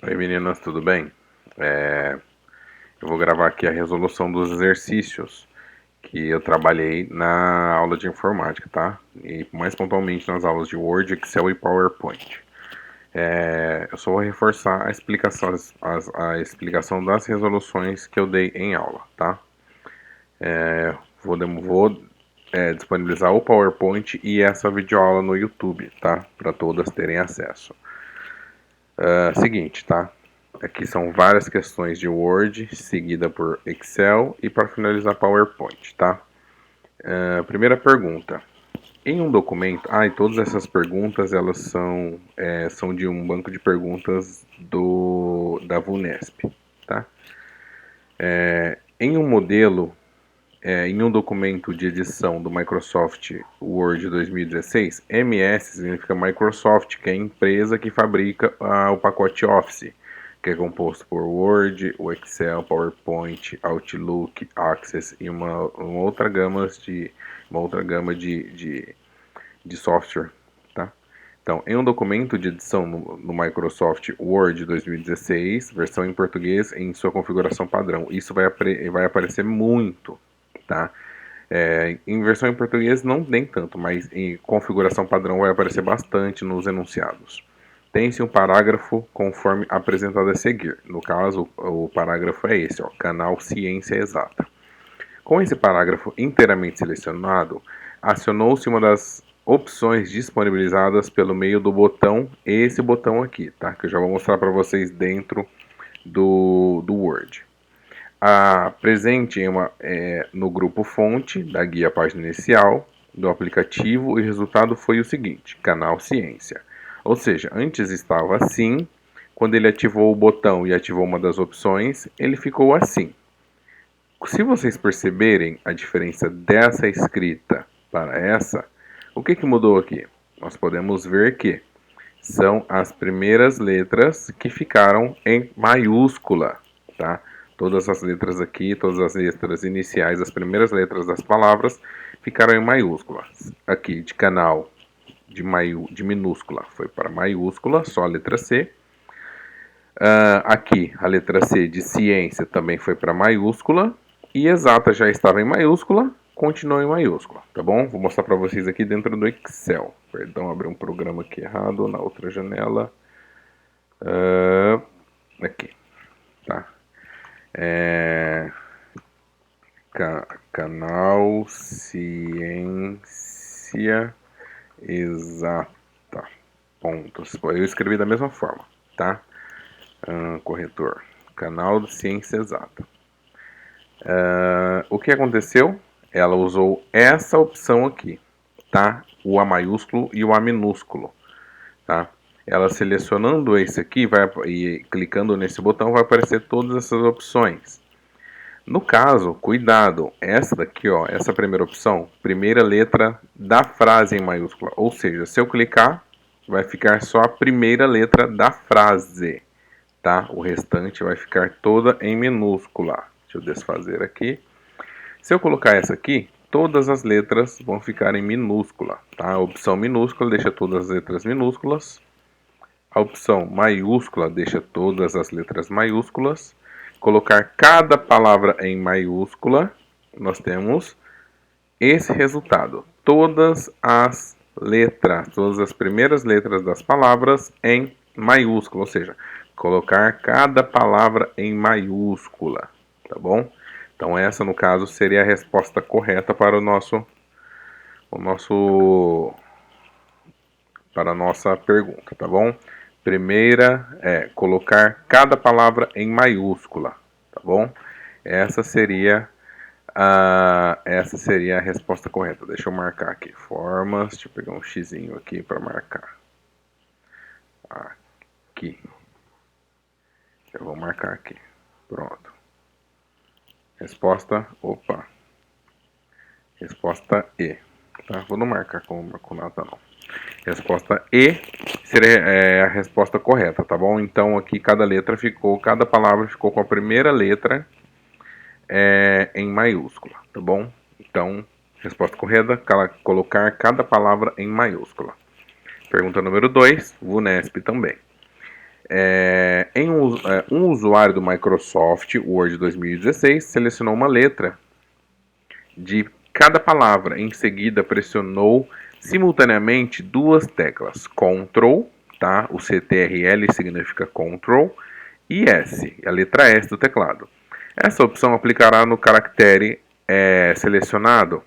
Oi meninas, tudo bem? Eu vou gravar aqui a resolução dos exercícios que eu trabalhei na aula de informática, tá? E mais pontualmente nas aulas de Word, Excel e PowerPoint. Eu só vou reforçar a explicação das resoluções que eu dei em aula, tá? Vou disponibilizar o PowerPoint e essa videoaula no YouTube, tá? Para todas terem acesso. Seguinte, tá? Aqui são várias questões de Word, seguida por Excel e para finalizar PowerPoint, tá? Primeira pergunta. Em um documento, e todas essas perguntas elas são de um banco de perguntas da VUNESP, tá? Em um modelo, em um documento de edição do Microsoft Word 2016, MS significa Microsoft, que é a empresa que fabrica o pacote Office, que é composto por Word, o Excel, PowerPoint, Outlook, Access e uma outra gama de software, tá? Então, em um documento de edição no Microsoft Word 2016, versão em português em sua configuração padrão, isso vai aparecer muito, tá? Em versão em português não nem tanto, mas em configuração padrão vai aparecer bastante nos enunciados. Tem-se um parágrafo conforme apresentado a seguir. No caso, o parágrafo é esse, ó, canal Ciência Exata. Com esse parágrafo inteiramente selecionado, acionou-se uma das opções disponibilizadas pelo meio do botão, esse botão aqui, tá? Que eu já vou mostrar para vocês dentro do Word. Presente no grupo fonte da guia página inicial do aplicativo e o resultado foi o seguinte, canal Ciência. Ou seja, antes estava assim, quando ele ativou o botão e ativou uma das opções, ele ficou assim. Se vocês perceberem a diferença dessa escrita para essa, o que mudou aqui? Nós podemos ver que são as primeiras letras que ficaram em maiúscula, tá? Todas as letras aqui, todas as letras iniciais, as primeiras letras das palavras ficaram em maiúscula. Aqui de canal de minúscula foi para maiúscula, só a letra C. Aqui a letra C de ciência também foi para maiúscula. E exata já estava em maiúscula, continuou em maiúscula, tá bom? Vou mostrar para vocês aqui dentro do Excel. Perdão, abri um programa aqui errado na outra janela. Aqui, tá? Canal Ciência Exata. Pontos. Eu escrevi da mesma forma, tá? Corretor. Canal de Ciência Exata. O que aconteceu? Ela usou essa opção aqui, tá? O A maiúsculo e o A minúsculo, tá? Ela selecionando esse aqui e clicando nesse botão vai aparecer todas essas opções. No caso, cuidado, essa daqui, ó, essa primeira opção, primeira letra da frase em maiúscula, ou seja, se eu clicar, vai ficar só a primeira letra da frase, tá? O restante vai ficar toda em minúscula. Deixa eu desfazer aqui. Se eu colocar essa aqui, todas as letras vão ficar em minúscula, tá? A opção minúscula deixa todas as letras minúsculas. A opção maiúscula deixa todas as letras maiúsculas. Colocar cada palavra em maiúscula, nós temos esse resultado. Todas as letras, todas as primeiras letras das palavras em maiúscula, ou seja, colocar cada palavra em maiúscula, tá bom? Então essa, no caso, seria a resposta correta para para a nossa pergunta, tá bom? Primeira é colocar cada palavra em maiúscula, tá bom? Essa seria a resposta correta. Deixa eu marcar aqui. Formas, deixa eu pegar um xizinho aqui para marcar. Aqui. Eu vou marcar aqui. Pronto. Resposta E. Tá? Vou não marcar com nada não. Resposta E seria a resposta correta, tá bom? Então aqui cada palavra ficou com a primeira letra em maiúscula, tá bom? Então, resposta correta, colocar cada palavra em maiúscula. Pergunta número 2, VUNESP também. Um usuário do Microsoft Word 2016 selecionou uma letra de cada palavra. Em seguida, pressionou simultaneamente duas teclas, Ctrl, tá? O CTRL significa Ctrl, e S, a letra S do teclado. Essa opção aplicará no caractere selecionado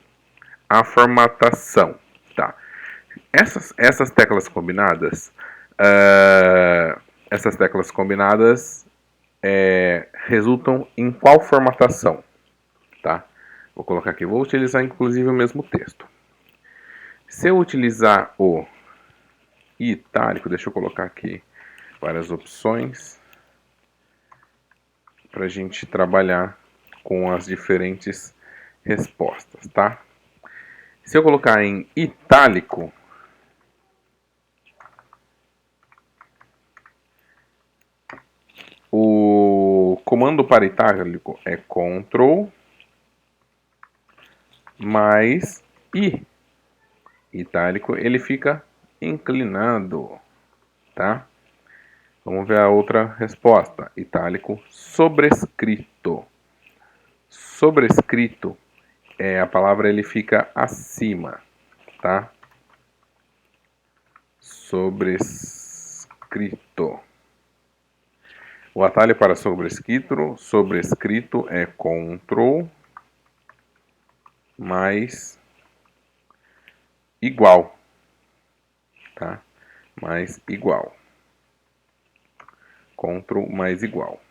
a formatação, tá? Essas teclas combinadas, resultam em qual formatação, tá? Vou colocar aqui, vou utilizar inclusive o mesmo texto. Se eu utilizar o itálico, deixa eu colocar aqui várias opções para a gente trabalhar com as diferentes respostas, tá? Se eu colocar em itálico, o comando para itálico é Ctrl mais I. Itálico, ele fica inclinado, tá? Vamos ver a outra resposta. Itálico sobrescrito. Sobrescrito a palavra ele fica acima, tá? Sobrescrito. O atalho para sobrescrito é Ctrl mais igual, tá? Mais igual. Ctrl mais igual.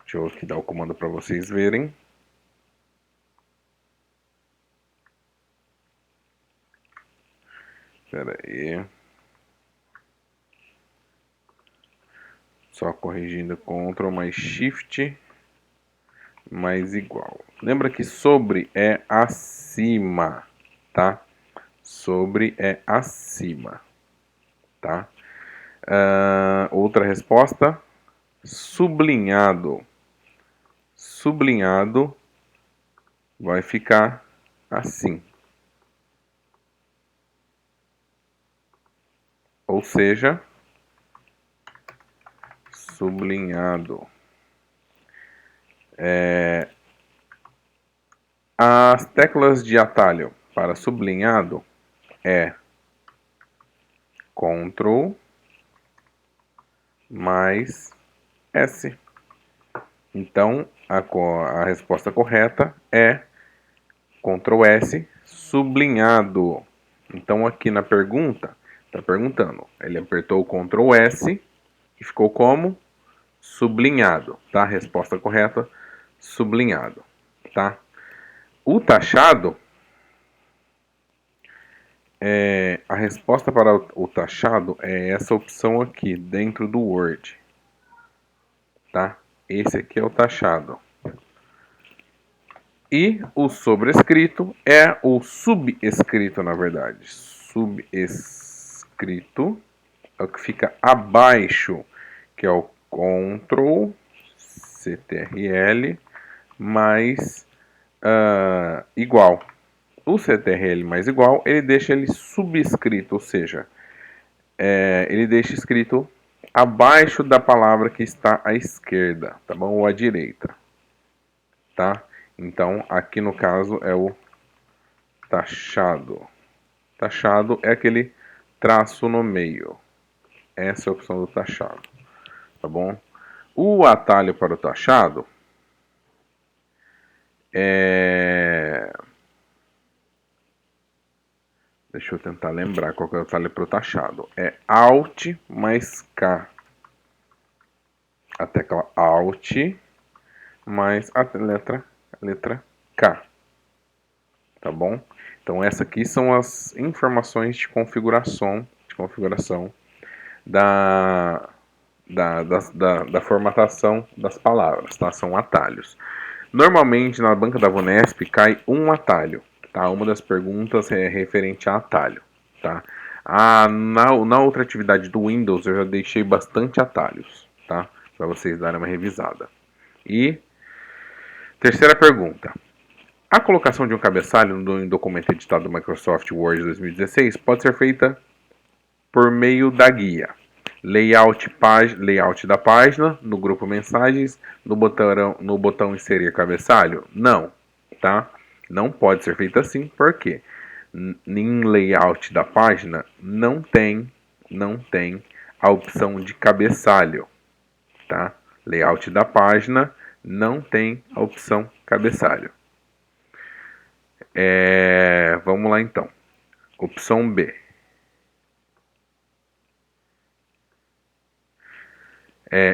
Deixa eu aqui dar o comando para vocês verem. Espera aí. Só corrigindo, Ctrl mais Shift mais igual. Lembra que sobre é acima, tá? Sobre é acima, tá? Outra resposta, sublinhado. Sublinhado vai ficar assim. Ou seja, sublinhado. As teclas de atalho para sublinhado é Ctrl mais S. Então, a resposta correta é Ctrl S sublinhado. Então, aqui na pergunta, está perguntando. Ele apertou o Ctrl S e ficou como? Sublinhado, tá? Resposta correta, sublinhado, tá? O taxado, a resposta para o taxado é essa opção aqui, dentro do Word, tá? Esse aqui é o taxado. E o sobrescrito é o subescrito, na verdade. Subescrito é o que fica abaixo, que é o Ctrl, CTRL, mais igual. O CTRL mais igual, ele deixa ele subscrito, ou seja, ele deixa escrito abaixo da palavra que está à esquerda, tá bom? Ou à direita, tá? Então, aqui no caso é o taxado. Taxado é aquele traço no meio. Essa é a opção do taxado, tá bom? O atalho para o taxado Deixa eu tentar lembrar qual que é o atalho para o taxado. É Alt mais K. A tecla Alt mais a letra K. Tá bom? Então, essas aqui são as informações de configuração da formatação das palavras, tá? São atalhos. Normalmente, na banca da Vunesp, cai um atalho, tá? Uma das perguntas é referente a atalho, tá? Na outra atividade do Windows, eu já deixei bastante atalhos, tá? Para vocês darem uma revisada. E, terceira pergunta. A colocação de um cabeçalho no documento editado do Microsoft Word 2016 pode ser feita por meio da guia. layout da página, no grupo mensagens, no botão inserir cabeçalho? Não, tá? Não pode ser feito assim, porque em layout da página não tem a opção de cabeçalho, tá? Layout da página não tem a opção cabeçalho. Vamos lá então. Opção B.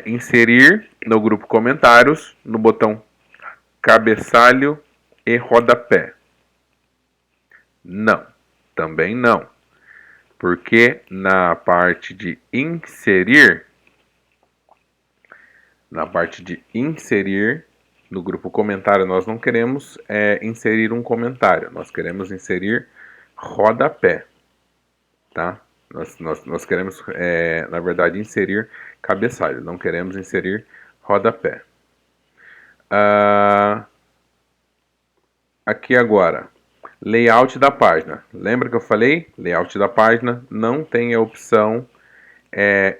Inserir no grupo comentários, no botão cabeçalho e rodapé. Não, também não. Porque na parte de inserir, no grupo comentário, nós não queremos inserir um comentário, nós queremos inserir rodapé, tá? Nós queremos, na verdade, inserir cabeçalho, não queremos inserir rodapé. Aqui agora, layout da página. Lembra que eu falei? Layout da página não tem a opção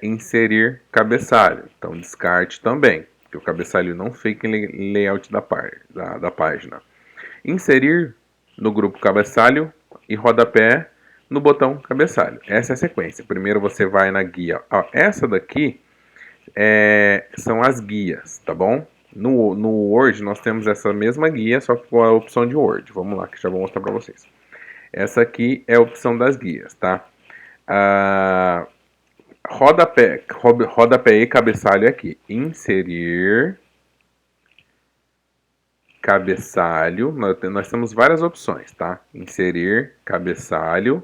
inserir cabeçalho, então descarte também, que o cabeçalho não fica em layout da página. Inserir no grupo cabeçalho e rodapé no botão cabeçalho. Essa é a sequência. Primeiro você vai na guia. Essa daqui são as guias, tá bom? No Word nós temos essa mesma guia, só que com a opção de Word. Vamos lá, que já vou mostrar para vocês. Essa aqui é a opção das guias, tá? Rodapé e cabeçalho aqui. Inserir cabeçalho. Nós temos várias opções, tá? Inserir cabeçalho.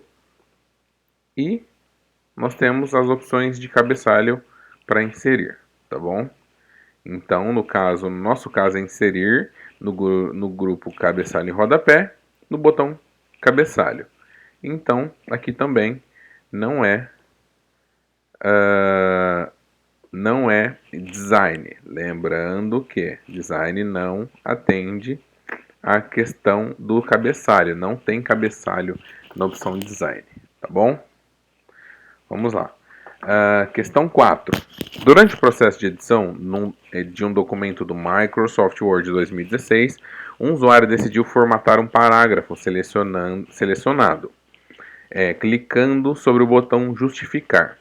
E nós temos as opções de cabeçalho para inserir, tá bom? Então, no nosso caso é inserir no grupo cabeçalho e rodapé, no botão cabeçalho. Então, aqui também não é design. Lembrando que design não atende a questão do cabeçalho. Não tem cabeçalho na opção design, tá bom? Vamos lá. Questão 4. Durante o processo de edição de um documento do Microsoft Word 2016, um usuário decidiu formatar um parágrafo selecionado, clicando sobre o botão Justificar,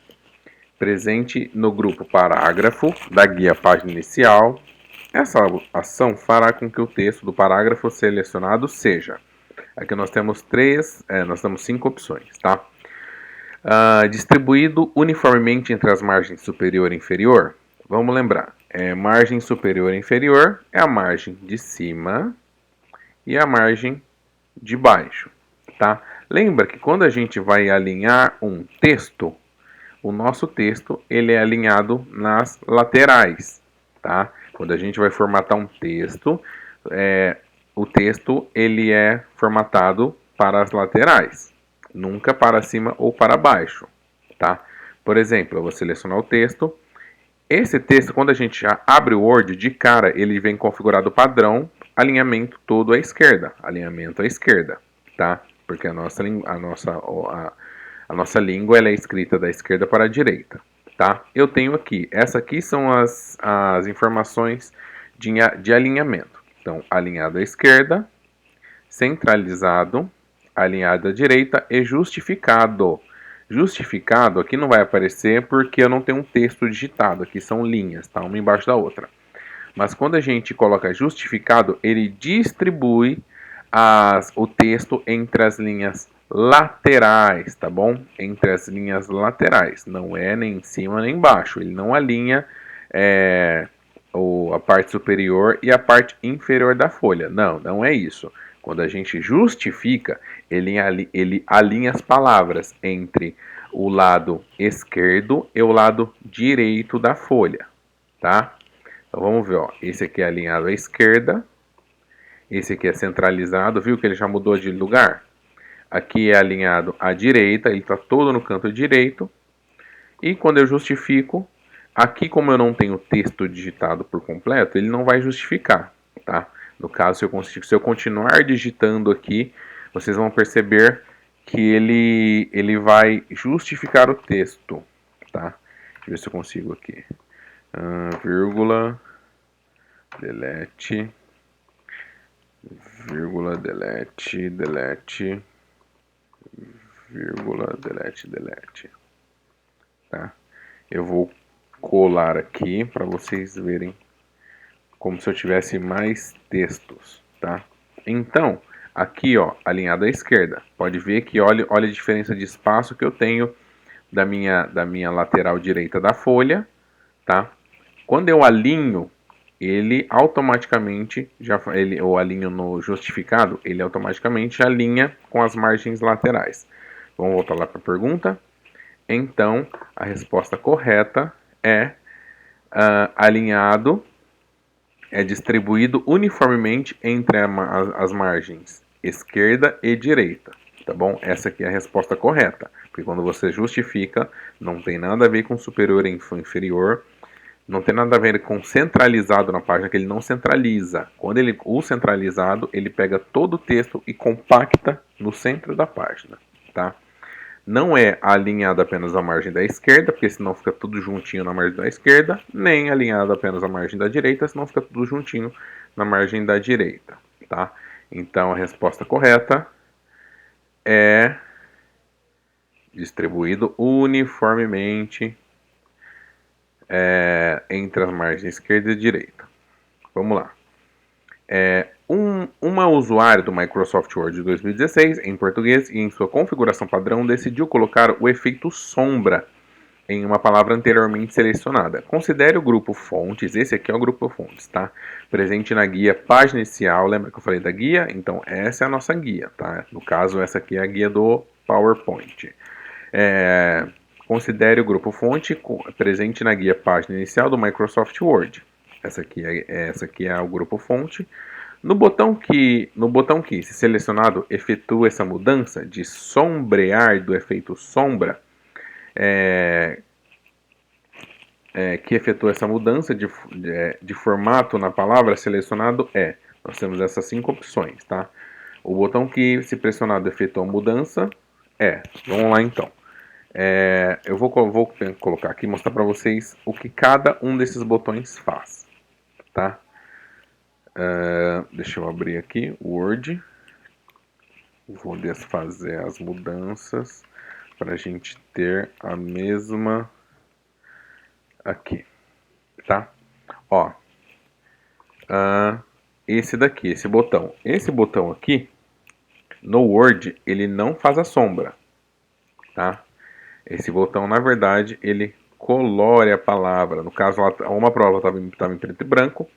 presente no grupo Parágrafo da guia Página Inicial. Essa ação fará com que o texto do parágrafo selecionado seja... Aqui nós temos 5 opções, tá? Distribuído uniformemente entre as margens superior e inferior. Vamos lembrar, margem superior e inferior é a margem de cima e a margem de baixo, tá? Lembra que quando a gente vai alinhar um texto, o nosso texto ele é alinhado nas laterais, tá? Quando a gente vai formatar um texto, o texto ele é formatado para as laterais, nunca para cima ou para baixo, tá? Por exemplo, eu vou selecionar o texto. Esse texto, quando a gente já abre o Word, de cara, ele vem configurado padrão, alinhamento todo à esquerda, tá? Porque a nossa língua ela é escrita da esquerda para a direita, tá? Eu tenho aqui, essa aqui são as informações de alinhamento. Então, alinhado à esquerda, centralizado, alinhado à direita e justificado. Justificado aqui não vai aparecer porque eu não tenho um texto digitado, aqui são linhas, tá? Uma embaixo da outra. Mas quando a gente coloca justificado, ele distribui o texto entre as linhas laterais, tá bom? Entre as linhas laterais, não é nem em cima nem embaixo, ele não alinha a parte superior e a parte inferior da folha, não é isso. Quando a gente justifica, ele alinha as palavras entre o lado esquerdo e o lado direito da folha, tá? Então vamos ver, ó. Esse aqui é alinhado à esquerda, esse aqui é centralizado, viu que ele já mudou de lugar? Aqui é alinhado à direita, ele está todo no canto direito. E quando eu justifico, aqui como eu não tenho texto digitado por completo, ele não vai justificar, tá? No caso, se eu continuar digitando aqui, vocês vão perceber que ele vai justificar o texto, tá? eu ver se eu consigo aqui. Vírgula, delete, vírgula, delete, delete, vírgula, delete, delete. Tá? Eu vou colar aqui para vocês verem como se eu tivesse mais textos, tá? Então, aqui, ó, alinhado à esquerda. Pode ver que olha a diferença de espaço que eu tenho da minha lateral direita da folha, tá? Quando eu alinho, ele automaticamente ou alinho no justificado, ele automaticamente alinha com as margens laterais. Vamos voltar lá para a pergunta. Então, a resposta correta é alinhado, é distribuído uniformemente entre as margens esquerda e direita, tá bom? Essa aqui é a resposta correta, porque quando você justifica, não tem nada a ver com superior e inferior, não tem nada a ver com centralizado na página, que ele não centraliza. Quando o centralizado, ele pega todo o texto e compacta no centro da página, tá? Não é alinhado apenas à margem da esquerda, porque senão fica tudo juntinho na margem da esquerda, nem alinhado apenas à margem da direita, senão fica tudo juntinho na margem da direita, tá? Então a resposta correta é distribuído uniformemente entre as margens esquerda e direita. Vamos lá. Uma usuária do Microsoft Word de 2016, em português, e em sua configuração padrão, decidiu colocar o efeito sombra em uma palavra anteriormente selecionada. Considere o grupo fontes, esse aqui é o grupo fontes, tá? Presente na guia página inicial, lembra que eu falei da guia? Então essa é a nossa guia, tá? No caso, essa aqui é a guia do PowerPoint. Considere o grupo fonte presente na guia página inicial do Microsoft Word. Essa aqui é o grupo fonte. No botão que, se selecionado, efetua essa mudança de sombrear do efeito sombra, que efetua essa mudança de formato na palavra selecionado nós temos essas 5 opções, tá? O botão que, se pressionado, efetua a mudança vamos lá então. Eu vou colocar aqui e mostrar para vocês o que cada um desses botões faz, tá? Deixa eu abrir aqui o Word. Vou desfazer as mudanças para a gente ter a mesma aqui, tá? Ó, esse daqui, esse botão aqui, no Word, ele não faz a sombra, tá? Esse botão, na verdade, ele colore a palavra. No caso, uma prova estava em preto e branco,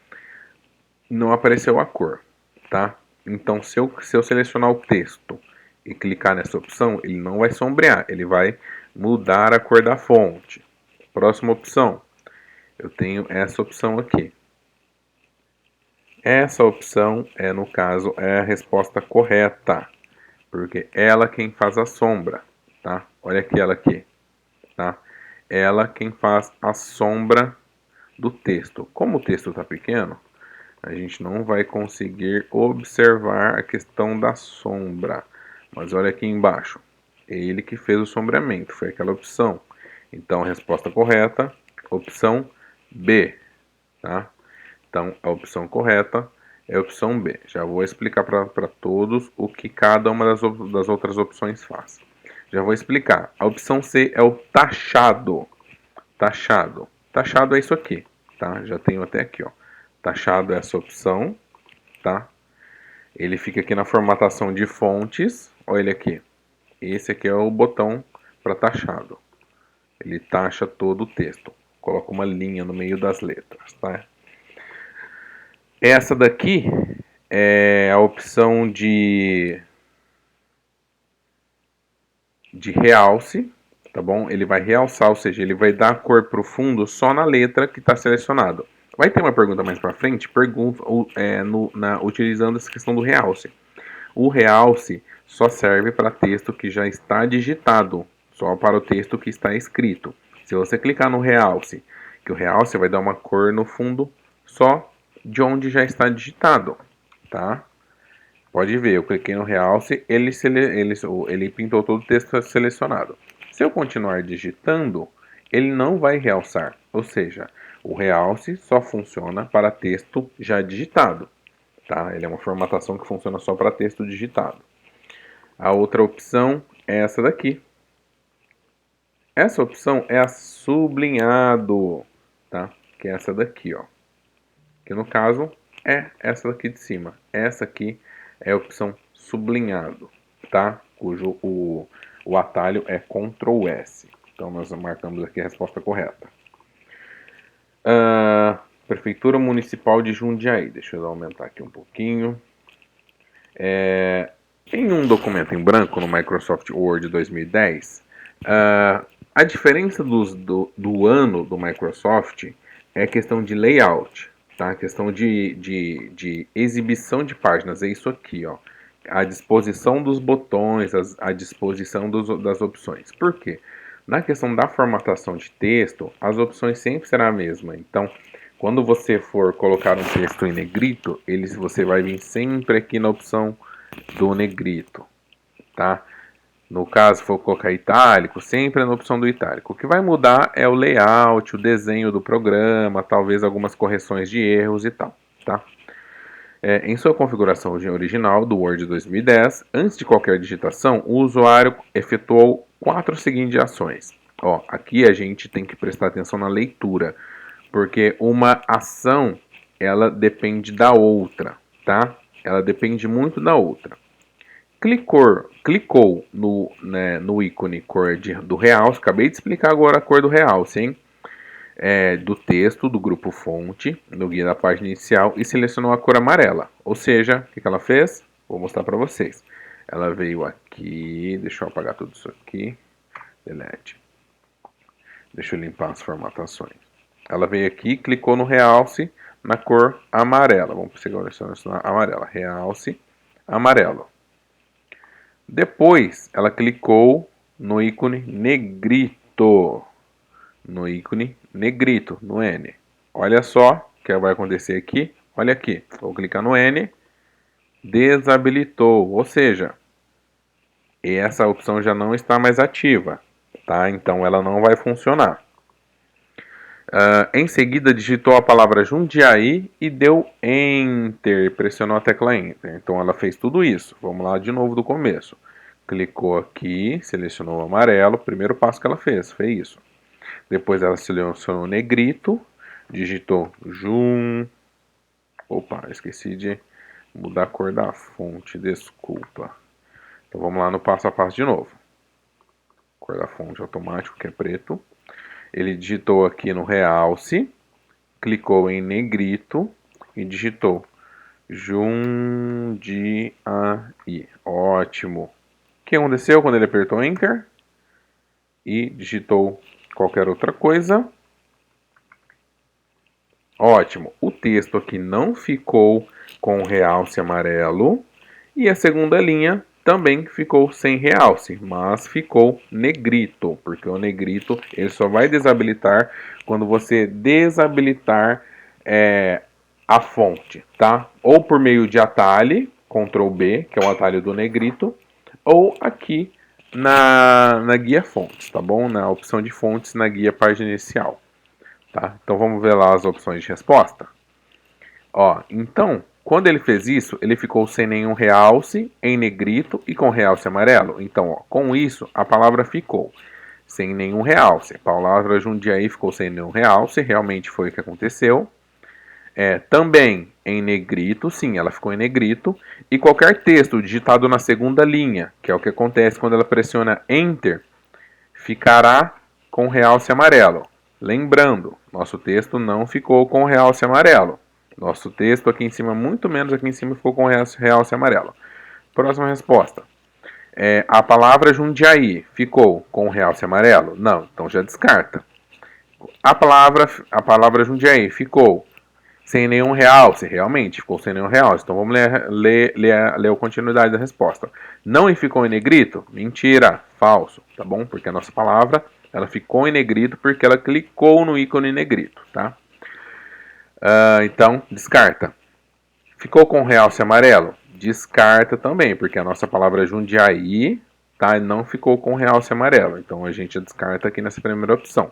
não apareceu a cor, tá? Então, se eu selecionar o texto e clicar nessa opção, ele não vai sombrear, ele vai mudar a cor da fonte. Próxima opção, eu tenho essa opção aqui. Essa opção no caso, é a resposta correta, porque ela quem faz a sombra, tá? Olha aqui ela aqui, tá? Ela quem faz a sombra do texto. Como o texto está pequeno, a gente não vai conseguir observar a questão da sombra. Mas olha aqui embaixo, é ele que fez o sombreamento, foi aquela opção. Então a resposta correta, opção B, tá? Então a opção correta é a opção B. Já vou explicar para todos o que cada uma das outras opções faz. Já vou explicar. A opção C é o taxado. Taxado. Taxado é isso aqui, tá? Já tenho até aqui, ó. Taxado é essa opção, tá? Ele fica aqui na formatação de fontes. Olha ele aqui. Esse aqui é o botão para taxado. Ele taxa todo o texto. Coloca uma linha no meio das letras, tá? Essa daqui é a opção de realce, tá bom? Ele vai realçar, ou seja, ele vai dar cor para o fundo só na letra que está selecionado. Vai ter uma pergunta mais para frente, utilizando essa questão do realce. O realce só serve para texto que já está digitado, só para o texto que está escrito. Se você clicar no realce, que o realce vai dar uma cor no fundo só de onde já está digitado, tá? Pode ver, eu cliquei no realce, ele pintou todo o texto selecionado. Se eu continuar digitando, ele não vai realçar, ou seja, o realce só funciona para texto já digitado, tá? Ele é uma formatação que funciona só para texto digitado. A outra opção é essa daqui. Essa opção é a sublinhado, tá? Que é essa daqui, ó. Que no caso é essa daqui de cima. Essa aqui é a opção sublinhado, tá? Cujo o atalho é Ctrl S. Então nós marcamos aqui a resposta correta. Prefeitura Municipal de Jundiaí. Deixa eu aumentar aqui um pouquinho. Em um documento em branco no Microsoft Word 2010, a diferença do ano do Microsoft é questão de layout, tá? A questão de exibição de páginas, é isso aqui, ó. A disposição dos botões, a disposição das opções. Por quê? Na questão da formatação de texto, as opções sempre serão a mesma. Então, quando você for colocar um texto em negrito, você vai vir sempre aqui na opção do negrito, tá? No caso, se for colocar itálico, sempre é na opção do itálico. O que vai mudar é o layout, o desenho do programa, talvez algumas correções de erros e tal, tá? Em sua configuração original do Word 2010, antes de qualquer digitação, o usuário efetuou 4 seguintes ações. Ó, aqui a gente tem que prestar atenção na leitura, porque uma ação, ela depende da outra, tá? Ela depende muito da outra. Clicou no ícone cor do realce, acabei de explicar agora a cor do realce, hein? Do texto do grupo fonte, no guia da página inicial, e selecionou a cor amarela. Ou seja, o que ela fez? Vou mostrar para vocês. Ela veio aqui, deixa eu apagar tudo isso aqui, delete. Deixa eu limpar as formatações. Ela veio aqui, clicou no realce na cor amarela. Vamos selecionar amarela, realce amarelo. Depois, ela clicou no ícone negrito. No ícone negrito, no N. Olha só o que vai acontecer aqui. Olha aqui. Vou clicar no N. Desabilitou. Ou seja, essa opção já não está mais ativa. Tá? Então ela não vai funcionar. Em seguida, digitou a palavra Jundiaí e deu Enter. Pressionou a tecla Enter. Então ela fez tudo isso. Vamos lá de novo do começo. Clicou aqui, selecionou o amarelo. Primeiro passo que ela fez isso. Depois ela selecionou o negrito, digitou Jun. Opa, esqueci de mudar a cor da fonte, desculpa. Então vamos lá no passo a passo de novo. Cor da fonte automático, que é preto. Ele digitou aqui no realce, clicou em negrito e digitou Jundiaí. Ótimo. O que aconteceu quando ele apertou Enter e digitou qualquer outra coisa? Ótimo. O texto aqui não ficou com realce amarelo e a segunda linha também ficou sem realce, mas ficou negrito, porque o negrito ele só vai desabilitar quando você desabilitar a fonte, tá? Ou por meio de atalho, Ctrl B, que é o atalho do negrito, ou aqui na guia fontes, tá bom? Na opção de fontes na guia página inicial. Tá? Então vamos ver lá as opções de resposta. Ó, então, quando ele fez isso, ele ficou sem nenhum realce, em negrito e com realce amarelo. Então, ó, com isso, a palavra ficou sem nenhum realce. A palavra Jundiaí ficou sem nenhum realce, realmente foi o que aconteceu. Também em negrito, sim, ela ficou em negrito. E qualquer texto digitado na segunda linha, que é o que acontece quando ela pressiona Enter, ficará com realce amarelo. Lembrando, nosso texto não ficou com realce amarelo. Nosso texto aqui em cima, muito menos aqui em cima, ficou com realce amarelo. Próxima resposta. A palavra Jundiaí ficou com realce amarelo? Não, então já descarta. A palavra Jundiaí ficou sem nenhum realce? Realmente, ficou sem nenhum realce. Então vamos ler a continuidade da resposta. Não ficou em negrito? Mentira, falso, tá bom? Porque a nossa palavra ela ficou em negrito porque ela clicou no ícone negrito, tá? Então, descarta. Ficou com realce amarelo? Descarta também, porque a nossa palavra Jundiaí, tá, não ficou com realce amarelo. Então, a gente descarta aqui nessa primeira opção.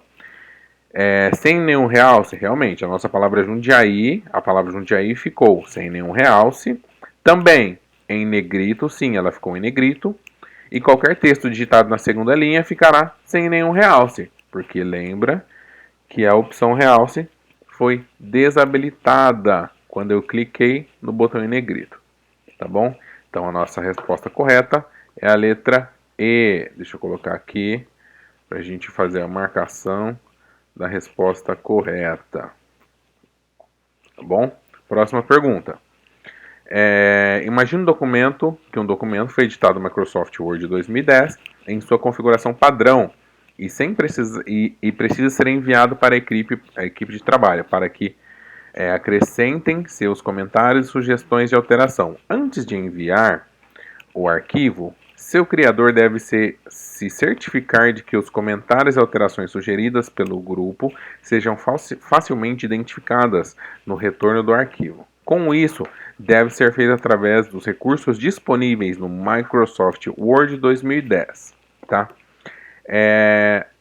Sem nenhum realce, realmente, a nossa palavra Jundiaí, a palavra Jundiaí ficou sem nenhum realce. Também em negrito, sim, ela ficou em negrito. E qualquer texto digitado na segunda linha ficará sem nenhum realce, porque lembra que a opção realce foi desabilitada quando eu cliquei no botão em negrito, tá bom? Então a nossa resposta correta é a letra E. Deixa eu colocar aqui para a gente fazer a marcação da resposta correta, tá bom? Próxima pergunta. Imagine um documento foi editado no Microsoft Word 2010 em sua configuração padrão e precisa ser enviado para a equipe de trabalho para que acrescentem seus comentários e sugestões de alteração. Antes de enviar o arquivo, seu criador deve se certificar de que os comentários e alterações sugeridas pelo grupo sejam facilmente identificadas no retorno do arquivo. Com isso, deve ser feito através dos recursos disponíveis no Microsoft Word 2010. Tá?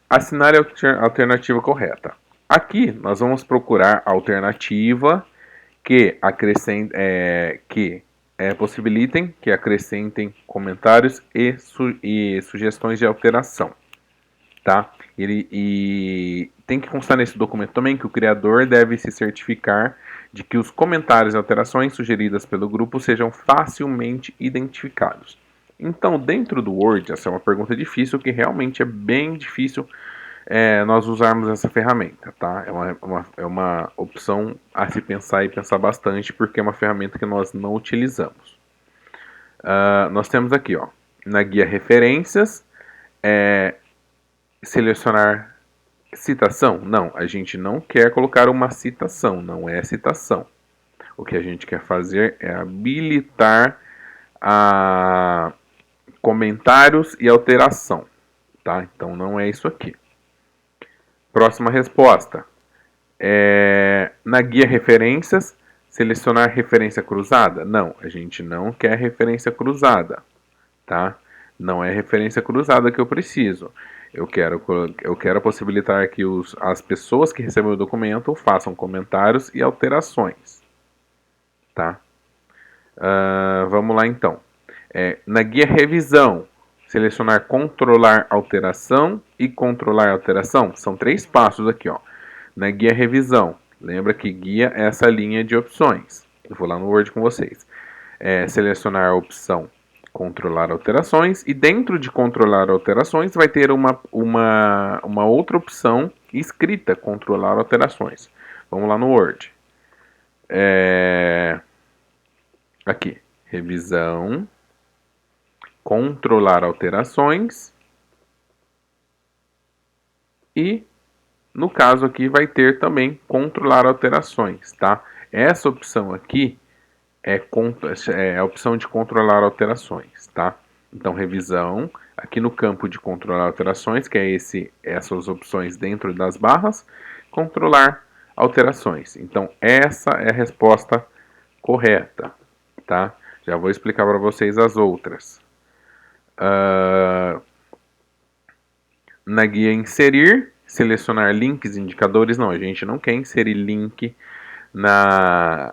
Assinar a alternativa correta. Aqui nós vamos procurar a alternativa que possibilitem que acrescentem comentários e sugestões de alteração, tá? E tem que constar nesse documento também que o criador deve se certificar de que os comentários e alterações sugeridas pelo grupo sejam facilmente identificados. Então, dentro do Word, essa é uma pergunta difícil, que realmente é bem difícil nós usarmos essa ferramenta, tá? É uma opção a se pensar e pensar bastante, porque é uma ferramenta que nós não utilizamos. Nós temos aqui, ó, na guia referências, selecionar citação. Não, a gente não quer colocar uma citação, não é citação. O que a gente quer fazer é habilitar a comentários e alteração, tá? Então não é isso aqui. Próxima resposta. Na guia referências, selecionar referência cruzada? Não, a gente não quer referência cruzada, tá? Não é referência cruzada que eu preciso. Eu quero possibilitar que as pessoas que recebem o documento façam comentários e alterações, tá? Vamos lá então. Na guia revisão, selecionar controlar alteração e controlar alteração. São 3 passos aqui, ó. Na guia revisão, lembra que guia é essa linha de opções. Eu vou lá no Word com vocês. Selecionar a opção controlar alterações e dentro de controlar alterações vai ter uma outra opção escrita controlar alterações. Vamos lá no Word. Aqui, revisão, controlar alterações e no caso aqui vai ter também controlar alterações, tá? Essa opção aqui é a opção de controlar alterações, tá? Então, revisão, aqui no campo de controlar alterações, que é essas opções dentro das barras, controlar alterações. Então, essa é a resposta correta, tá? Já vou explicar para vocês as outras. Na guia inserir, selecionar links, indicadores, não, a gente não quer inserir link na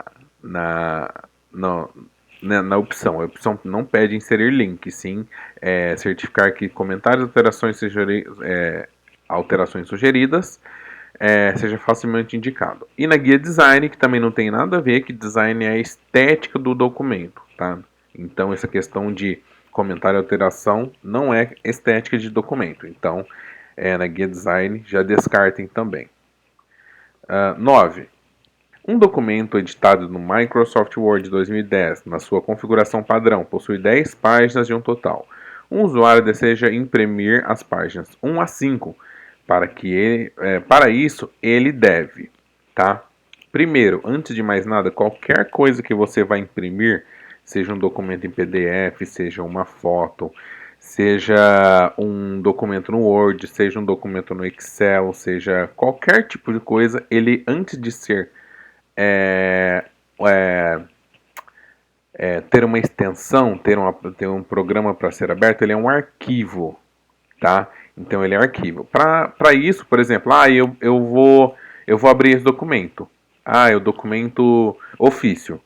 opção. A opção não pede inserir link, sim certificar que comentários e alterações sugeridas seja facilmente indicado. E na guia design, que também não tem nada a ver, que design é a estética do documento, tá? Então essa questão de comentário e alteração não é estética de documento. Então na guia design já descartem também. 9. Um documento editado no Microsoft Word 2010, na sua configuração padrão, possui 10 páginas de um total. Um usuário deseja imprimir as páginas 1 a 5. Para isso, ele deve, tá? Primeiro, antes de mais nada, qualquer coisa que você vai imprimir, seja um documento em PDF, seja uma foto, seja um documento no Word, seja um documento no Excel, seja qualquer tipo de coisa, ele antes de ser ter uma extensão, ter um programa para ser aberto, ele é um arquivo, tá? Então ele é arquivo. Para isso, por exemplo, eu vou abrir esse documento. É o documento ofício.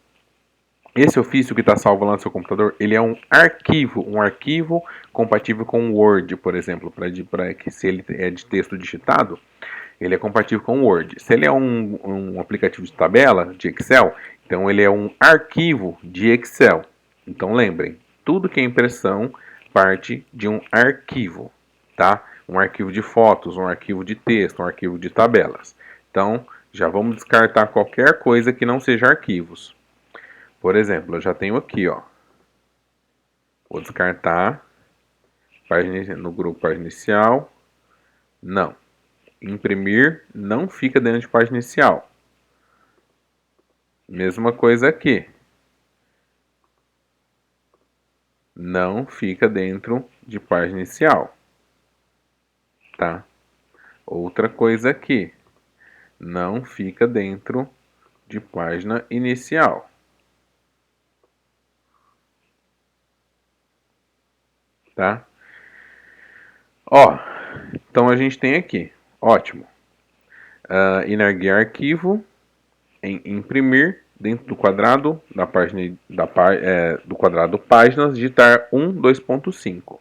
Esse ofício que está salvo lá no seu computador, ele é um arquivo compatível com o Word, por exemplo, para que se ele é de texto digitado, ele é compatível com o Word. Se ele é um aplicativo de tabela, de Excel, então ele é um arquivo de Excel. Então lembrem, tudo que é impressão parte de um arquivo, tá? Um arquivo de fotos, um arquivo de texto, um arquivo de tabelas. Então, já vamos descartar qualquer coisa que não seja arquivos. Por exemplo, eu já tenho aqui, ó. Vou descartar no grupo página inicial. Não. Imprimir não fica dentro de página inicial. Mesma coisa aqui. Não fica dentro de página inicial. Tá? Outra coisa aqui. Não fica dentro de página inicial. Tá? Ó, então a gente tem aqui. Ótimo. Inerguir arquivo em imprimir dentro do quadrado da página do quadrado páginas, digitar 1, 2.5.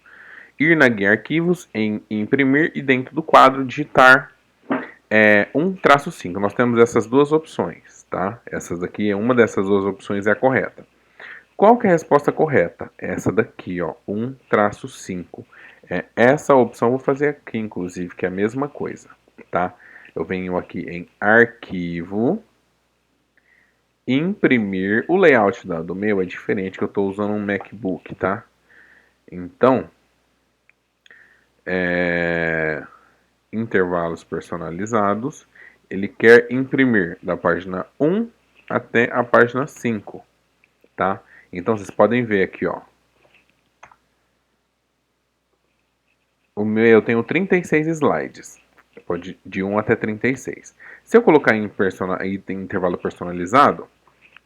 Ir na guia arquivos em imprimir e dentro do quadro digitar 1-5. Nós temos essas duas opções, tá? Essas daqui, uma dessas duas opções é a correta. Qual que é a resposta correta? Essa daqui, ó, 1-5. Essa opção eu vou fazer aqui, inclusive, que é a mesma coisa, tá? Eu venho aqui em arquivo, imprimir. O layout do meu é diferente, que eu estou usando um MacBook, tá? Então, intervalos personalizados, ele quer imprimir da página 1 até a página 5, tá? Então, vocês podem ver aqui, ó. Eu tenho 36 slides, pode de 1 até 36. Se eu colocar em intervalo personalizado,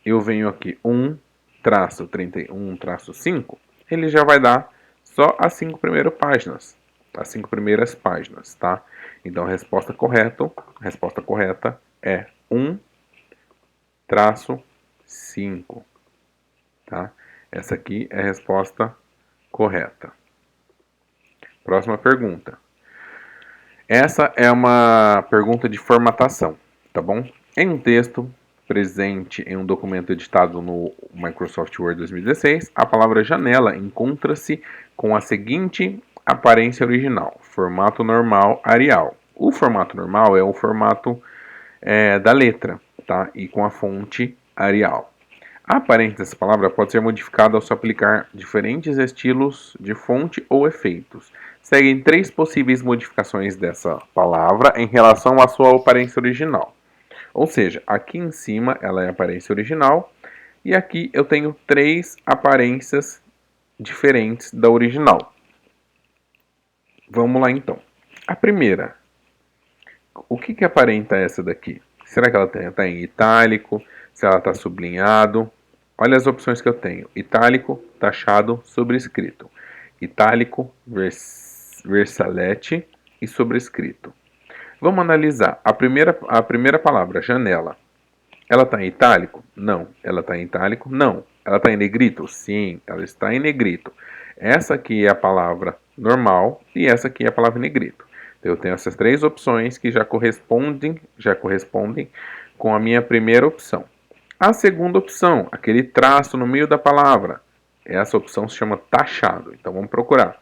eu venho aqui 1-31-5, ele já vai dar só as 5 primeiras páginas. As 5 primeiras páginas, tá? Então a resposta correta é 1-5, tá? Essa aqui é a resposta correta. Próxima pergunta. Essa é uma pergunta de formatação, tá bom? Em um texto presente em um documento editado no Microsoft Word 2016, a palavra janela encontra-se com a seguinte aparência original: formato normal Arial. O formato normal é o formato da letra, tá? E com a fonte Arial. A aparência dessa palavra pode ser modificada ao se aplicar diferentes estilos de fonte ou efeitos. Seguem 3 possíveis modificações dessa palavra em relação à sua aparência original. Ou seja, aqui em cima ela é a aparência original e aqui eu tenho 3 aparências diferentes da original. Vamos lá então. A primeira, o que aparenta essa daqui? Será que ela está em itálico? Se ela está sublinhado? Olha as opções que eu tenho: itálico, taxado, sobrescrito. Itálico, versalete e sobrescrito. Vamos analisar. A primeira palavra, janela. Ela está em itálico? Não. Ela está em itálico? Não. Ela está em negrito? Sim, ela está em negrito. Essa aqui é a palavra normal e essa aqui é a palavra negrito. Então, eu tenho essas 3 opções que já correspondem com a minha primeira opção. A segunda opção, aquele traço no meio da palavra, essa opção se chama taxado. Então vamos procurar.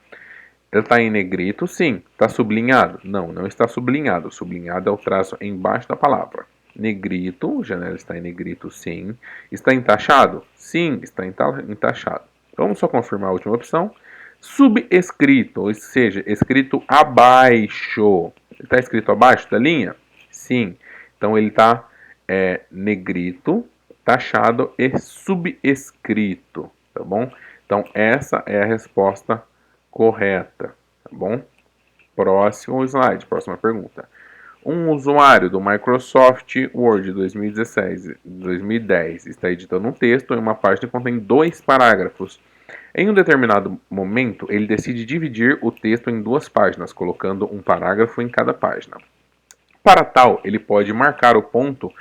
Ele está em negrito? Sim. Está sublinhado? Não, não está sublinhado. Sublinhado é o traço embaixo da palavra. Negrito, janela está em negrito? Sim. Está entachado? Sim, está entachado. Vamos só confirmar a última opção. Subescrito, ou seja, escrito abaixo. Está escrito abaixo da linha? Sim. Então ele está negrito, taxado e subescrito, tá bom? Então essa é a resposta correta, tá bom? Próximo slide, próxima pergunta. Um usuário do Microsoft Word 2010 está editando um texto em uma página que contém 2 parágrafos. Em um determinado momento, ele decide dividir o texto em duas páginas, colocando um parágrafo em cada página. Para tal, ele pode marcar o ponto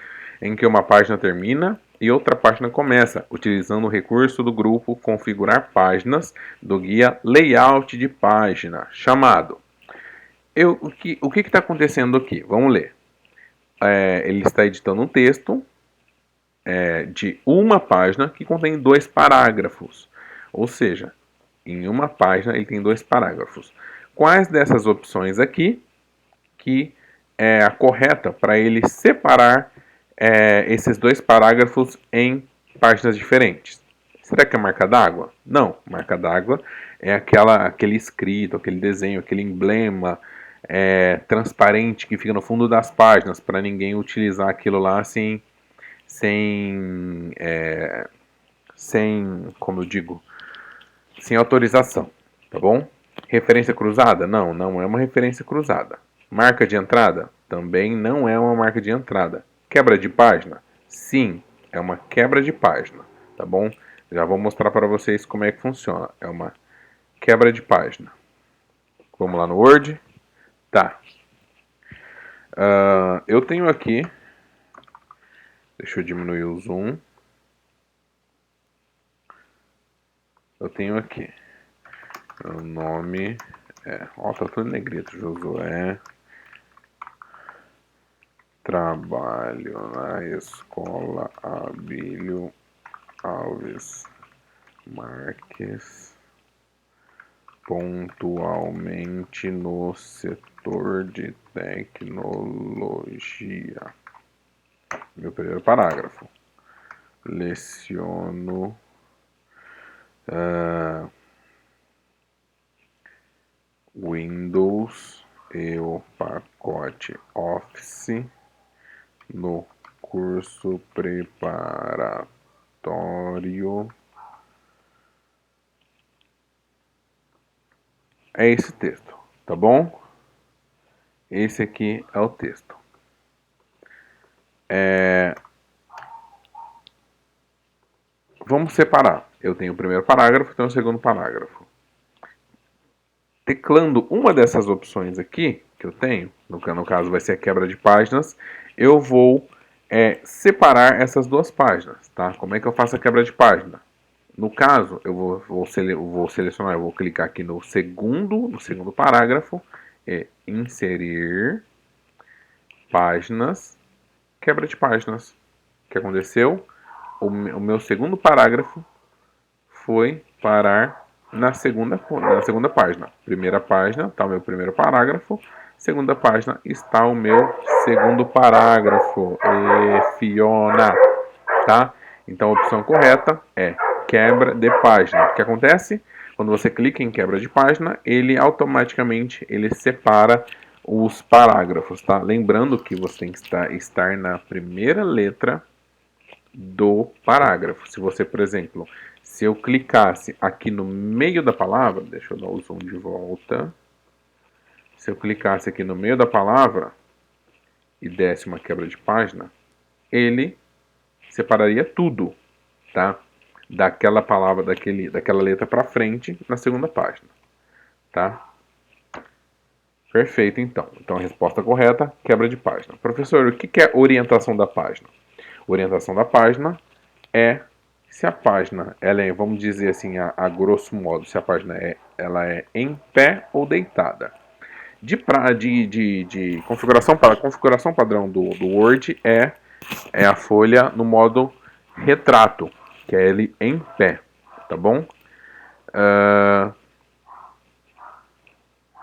em que uma página termina e outra página começa, utilizando o recurso do grupo Configurar Páginas do guia Layout de Página, chamado. O que está acontecendo aqui? Vamos ler. Ele está editando um texto de uma página que contém dois parágrafos. Ou seja, em uma página ele tem dois parágrafos. Quais dessas opções aqui que é a correta para ele separar esses dois parágrafos em páginas diferentes? Será que é marca d'água? Não, marca d'água é aquele escrito, aquele desenho, aquele emblema transparente que fica no fundo das páginas para ninguém utilizar aquilo lá sem, como eu digo, sem autorização, tá bom? Referência cruzada? Não, não é uma referência cruzada. Marca de entrada? Também não é uma marca de entrada. Quebra de página? Sim, é uma quebra de página, tá bom? Já vou mostrar para vocês como é que funciona. É uma quebra de página. Vamos lá no Word. Tá. Eu tenho aqui. Deixa eu diminuir o zoom. Eu tenho aqui. O nome ó, tá tudo em negrito. Josué. Trabalho na escola Abílio Alves Marques, pontualmente no setor de tecnologia. Meu primeiro parágrafo. Leciono Windows e o pacote Office no curso preparatório. É esse texto, tá bom? Esse aqui é o texto. Vamos separar. Eu tenho o primeiro parágrafo e tenho o segundo parágrafo. Teclando uma dessas opções aqui, que eu tenho, no caso vai ser a quebra de páginas, eu vou separar essas duas páginas, tá? Como é que eu faço a quebra de página? No caso, eu vou selecionar, eu vou clicar aqui no segundo parágrafo, inserir páginas, quebra de páginas. O que aconteceu? O meu segundo parágrafo foi parar na segunda página. Primeira página está o meu primeiro parágrafo, segunda página está o meu segundo parágrafo. Fiona, tá? Então a opção correta é quebra de página. O que acontece? Quando você clica em quebra de página, ele automaticamente separa os parágrafos, tá? Lembrando que você tem que estar na primeira letra do parágrafo. Se você, por exemplo, se eu clicasse aqui no meio da palavra, deixa eu dar o zoom de volta. Se eu clicasse aqui no meio da palavra e desse uma quebra de página, ele separaria tudo, tá? Daquela palavra, daquela letra para frente na segunda página, tá? Perfeito, então. Então a resposta correta, quebra de página. Professor, o que é orientação da página? Orientação da página é se a página, ela é, vamos dizer assim, a grosso modo, se a página ela é em pé ou deitada. De configuração para configuração padrão do Word é a folha no modo retrato, que é ele em pé, tá bom?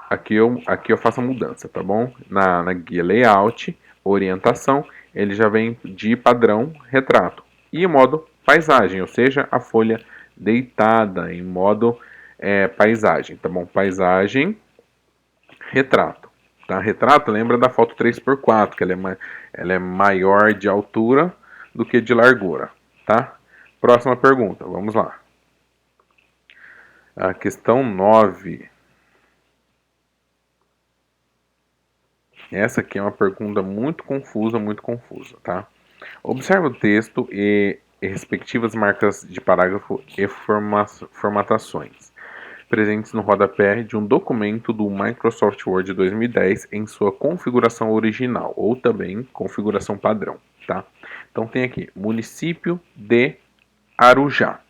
Aqui eu faço a mudança, tá bom? Na guia layout, orientação, ele já vem de padrão retrato. E em modo paisagem, ou seja, a folha deitada em modo paisagem, tá bom? Paisagem, retrato. Tá? Retrato lembra da foto 3x4, que ela é maior de altura do que de largura, tá? Próxima pergunta, vamos lá. A questão 9. Essa aqui é uma pergunta muito confusa, tá? Observe o texto e e respectivas marcas de parágrafo e formatações presentes no rodapé de um documento do Microsoft Word 2010 em sua configuração original ou também configuração padrão, tá? Então tem aqui, município de Arujá.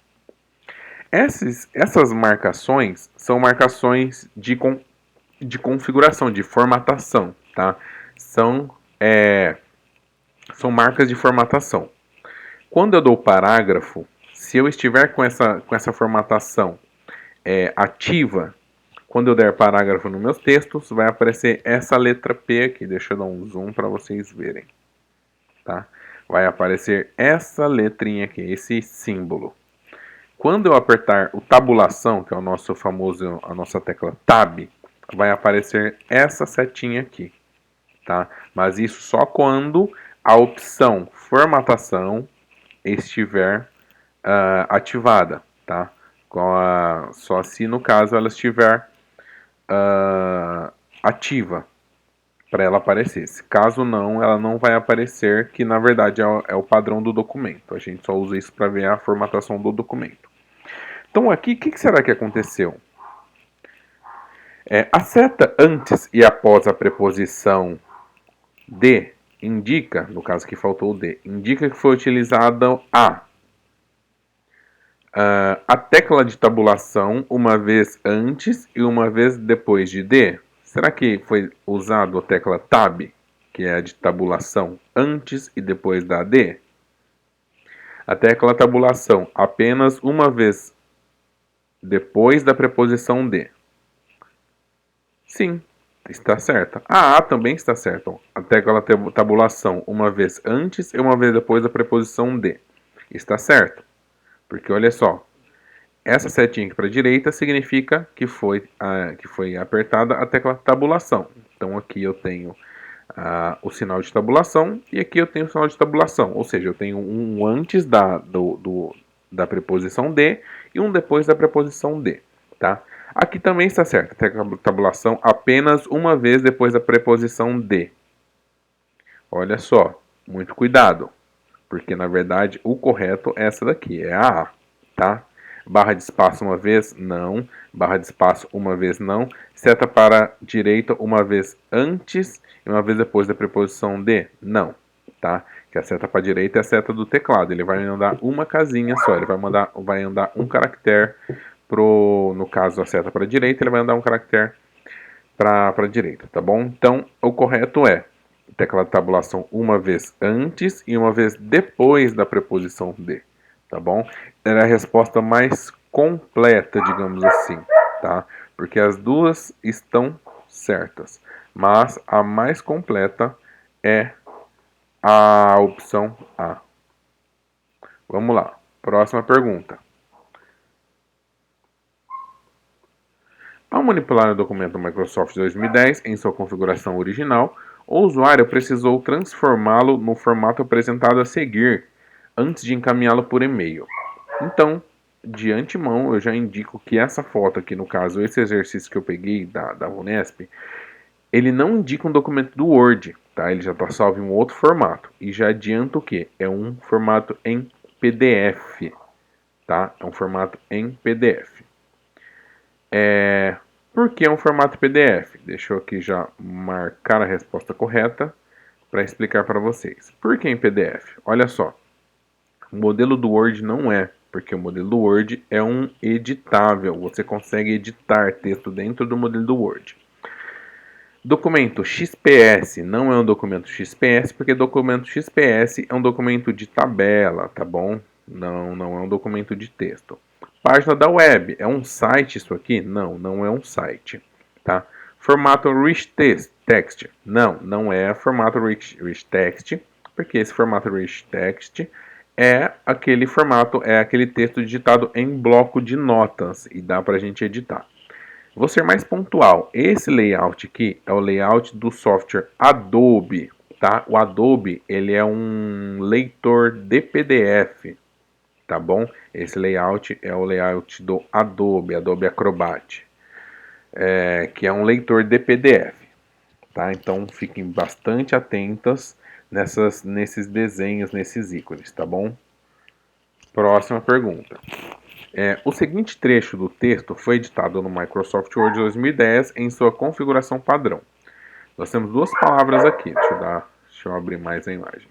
Essas marcações são marcações de configuração, de formatação, tá? São marcas de formatação. Quando eu dou parágrafo, se eu estiver com essa formatação ativa, quando eu der parágrafo nos meus textos, vai aparecer essa letra P aqui. Deixa eu dar um zoom para vocês verem. Tá? Vai aparecer essa letrinha aqui, esse símbolo. Quando eu apertar o tabulação, que é o nosso famoso, a nossa tecla Tab, vai aparecer essa setinha aqui. Tá? Mas isso só quando a opção formatação estiver ativada. Tá? Só se no caso ela estiver ativa para ela aparecer. Se caso não, ela não vai aparecer, que na verdade é o padrão do documento. A gente só usa isso para ver a formatação do documento. Então aqui, o que será que aconteceu? A seta antes e após a preposição de indica, no caso que faltou o de, indica que foi utilizada a tecla de tabulação uma vez antes e uma vez depois de D. Será que foi usado a tecla Tab, que é a de tabulação, antes e depois da D? A tecla tabulação apenas uma vez depois da preposição de. Sim, está certa. A também está certa. A tecla tabulação uma vez antes e uma vez depois da preposição de. Está certo. Porque olha só, essa setinha aqui para a direita significa que foi apertada a tecla tabulação. Então aqui eu tenho o sinal de tabulação e aqui eu tenho o sinal de tabulação. Ou seja, eu tenho um antes da preposição de e um depois da preposição de. Tá? Aqui também está certo, a tecla tabulação apenas uma vez depois da preposição de. Olha só, muito cuidado, porque na verdade o correto é essa daqui, é a. Tá? Barra de espaço uma vez, não. Barra de espaço uma vez, não. Seta para a direita uma vez antes e uma vez depois da preposição de, não. Tá? Que a seta para a direita é a seta do teclado. Ele vai andar uma casinha só. Ele vai andar um caractere no caso a seta para a direita, ele vai andar um caractere para a direita, tá bom? Então, o correto é tecla de tabulação uma vez antes e uma vez depois da preposição de. Tá bom? Era a resposta mais completa, digamos assim, tá? Porque as duas estão certas, mas a mais completa é a opção A. Vamos lá, próxima pergunta. Ao manipular o documento Microsoft 2010 em sua configuração original, o usuário precisou transformá-lo no formato apresentado a seguir, antes de encaminhá-lo por e-mail. Então, de antemão, eu já indico que essa foto aqui, no caso, esse exercício que eu peguei da Unesp, ele não indica um documento do Word, tá? Ele já está salvo em um outro formato. E já adianto o que? É um formato em PDF, tá? É um formato em PDF. Por que é um formato PDF? Deixa eu aqui já marcar a resposta correta para explicar para vocês. Por que em PDF? Olha só. O modelo do Word não é, porque o modelo do Word é um editável. Você consegue editar texto dentro do modelo do Word. Documento XPS não é um documento XPS, porque documento XPS é um documento de tabela, tá bom? Não é um documento de texto. Página da web, é um site isso aqui? Não é um site, tá? Formato Rich Text, não é formato Rich Text, porque esse formato Rich Text é aquele formato, é aquele texto digitado em bloco de notas e dá para a gente editar. Vou ser mais pontual. Esse layout aqui é o layout do software Adobe, tá? O Adobe, ele é um leitor de PDF, tá bom? Esse layout é o layout do Adobe Acrobat, que é um leitor de PDF, tá? Então fiquem bastante atentas nesses desenhos, nesses ícones, tá bom? Próxima pergunta. O seguinte trecho do texto foi editado no Microsoft Word 2010 em sua configuração padrão. Nós temos duas palavras aqui. Deixa eu abrir mais a imagem.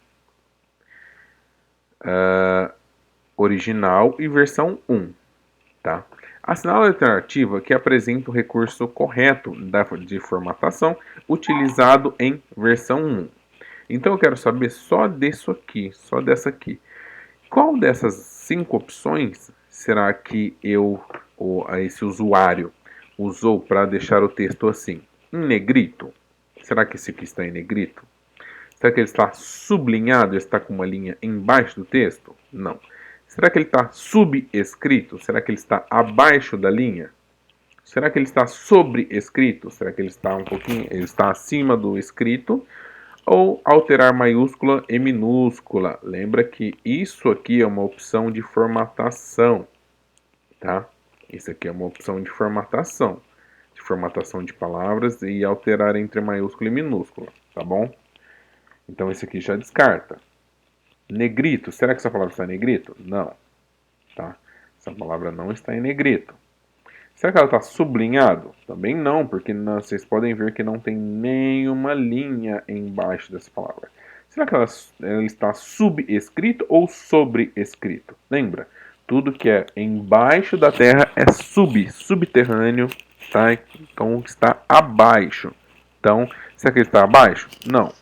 Original e versão 1. Tá? Assinale a alternativa que apresenta o recurso correto de formatação utilizado em versão 1. Então eu quero saber só disso aqui, só dessa aqui. Qual dessas 5 opções será que esse usuário usou para deixar o texto assim? Em negrito? Será que esse aqui está em negrito? Será que ele está sublinhado, está com uma linha embaixo do texto? Não. Será que ele está subescrito? Será que ele está abaixo da linha? Será que ele está sobrescrito? Será que ele está ele está acima do escrito? Ou alterar maiúscula e minúscula. Lembra que isso aqui é uma opção de formatação, tá? Isso aqui é uma opção de formatação de palavras e alterar entre maiúscula e minúscula, tá bom? Então esse aqui já descarta. Negrito, será que essa palavra está em negrito? Não, tá? Essa palavra não está em negrito. Será que ela está sublinhado? Também não, porque vocês podem ver que não tem nenhuma linha embaixo dessa palavra. Será que ela está subescrito ou sobrescrito? Lembra? Tudo que é embaixo da terra é subterrâneo, tá? Então está abaixo. Então, será que ele está abaixo? Não,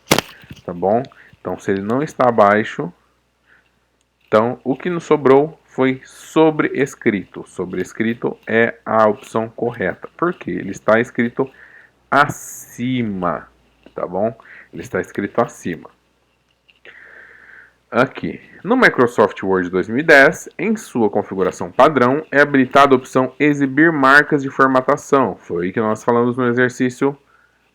tá bom? Então, se ele não está abaixo, então o que nos sobrou foi sobrescrito. Sobrescrito é a opção correta. Por quê? Ele está escrito acima, tá bom? Ele está escrito acima. Aqui, no Microsoft Word 2010, em sua configuração padrão, é habilitada a opção Exibir marcas de formatação. Foi aí que nós falamos no exercício,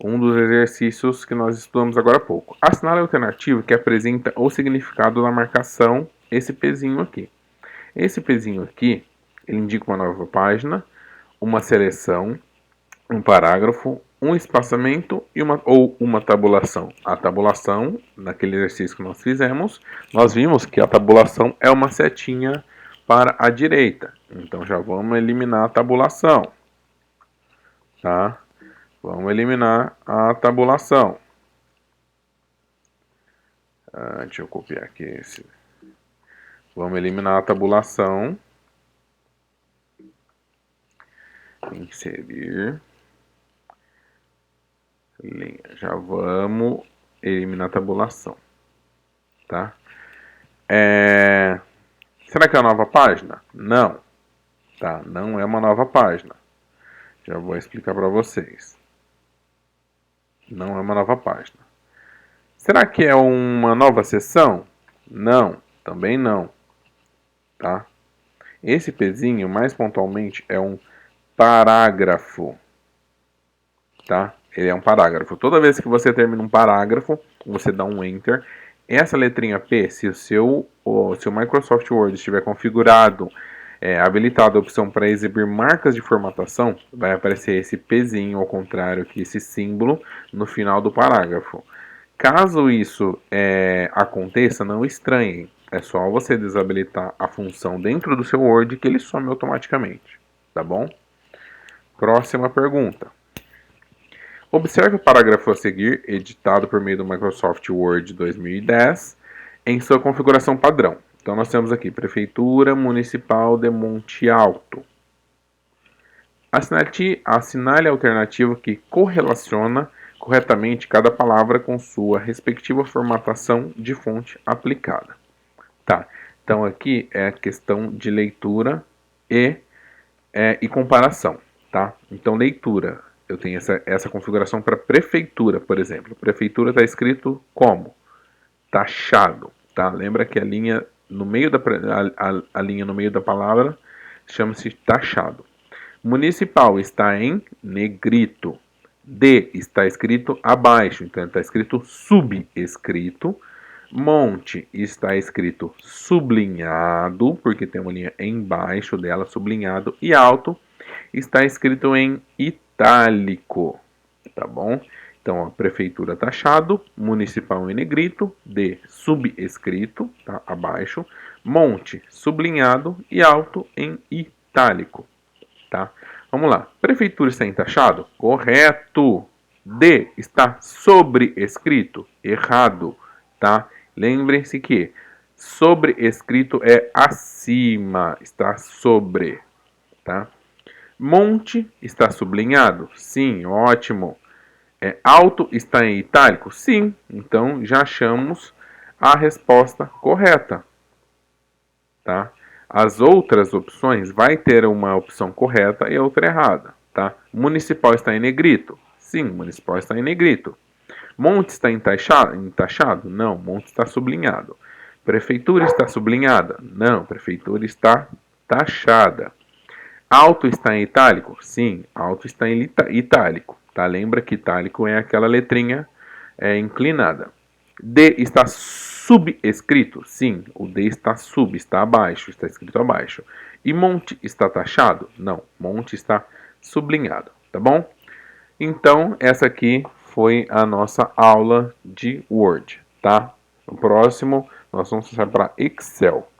um dos exercícios que nós estudamos agora há pouco. Assinale a alternativa que apresenta o significado da marcação, esse pezinho aqui. Esse pezinho aqui, ele indica uma nova página, uma seleção, um parágrafo, um espaçamento ou uma tabulação. A tabulação, naquele exercício que nós fizemos, nós vimos que a tabulação é uma setinha para a direita. Então já vamos eliminar a tabulação. Tá? Vamos eliminar a tabulação. Deixa eu copiar aqui esse. Vamos eliminar a tabulação. Inserir. Linha. Já vamos eliminar a tabulação. Tá? Será que é uma nova página? Não. Tá? Não é uma nova página. Já vou explicar para vocês. Não é uma nova página. Será que é uma nova seção? Não. Também não. Tá? Esse pezinho, mais pontualmente, é um parágrafo. Tá? Ele é um parágrafo. Toda vez que você termina um parágrafo, você dá um Enter. Essa letrinha P, se o seu Microsoft Word estiver configurado, habilitado a opção para exibir marcas de formatação, vai aparecer esse Pzinho, ao contrário que esse símbolo, no final do parágrafo. Caso isso aconteça, não estranhem. É só você desabilitar a função dentro do seu Word que ele some automaticamente. Tá bom? Próxima pergunta. Observe o parágrafo a seguir, editado por meio do Microsoft Word 2010, em sua configuração padrão. Então, nós temos aqui, Prefeitura Municipal de Monte Alto. Assinale a alternativa que correlaciona corretamente cada palavra com sua respectiva formatação de fonte aplicada. Tá, então aqui é a questão de leitura e comparação, tá? Então, leitura. Eu tenho essa configuração para prefeitura, por exemplo. Prefeitura está escrito como? Taxado, tá? Lembra que a linha no meio a linha no meio da palavra chama-se taxado. Municipal está em negrito. D está escrito abaixo, então está escrito subescrito. Monte está escrito sublinhado, porque tem uma linha embaixo dela, sublinhado. E alto está escrito em itálico, tá bom? Então, ó, prefeitura taxado, municipal em negrito, D subescrito, tá, abaixo, monte sublinhado e alto em itálico, tá? Vamos lá. Prefeitura está em taxado? Correto. D está sobrescrito? Errado, tá? Lembrem-se que sobrescrito é acima, está sobre, tá? Monte está sublinhado? Sim, ótimo. Alto está em itálico? Sim. Então já achamos a resposta correta, tá? As outras opções vai ter uma opção correta e outra errada, tá? Municipal está em negrito? Sim, municipal está em negrito. Monte está em taxado? Não, monte está sublinhado. Prefeitura está sublinhada? Não, prefeitura está taxada. Alto está em itálico? Sim, alto está em itálico. Tá? Lembra que itálico é aquela letrinha inclinada. D está subescrito? Sim, o D está está abaixo, está escrito abaixo. E monte está taxado? Não, monte está sublinhado, tá bom? Então, essa aqui foi a nossa aula de Word, tá? No próximo, nós vamos passar para Excel.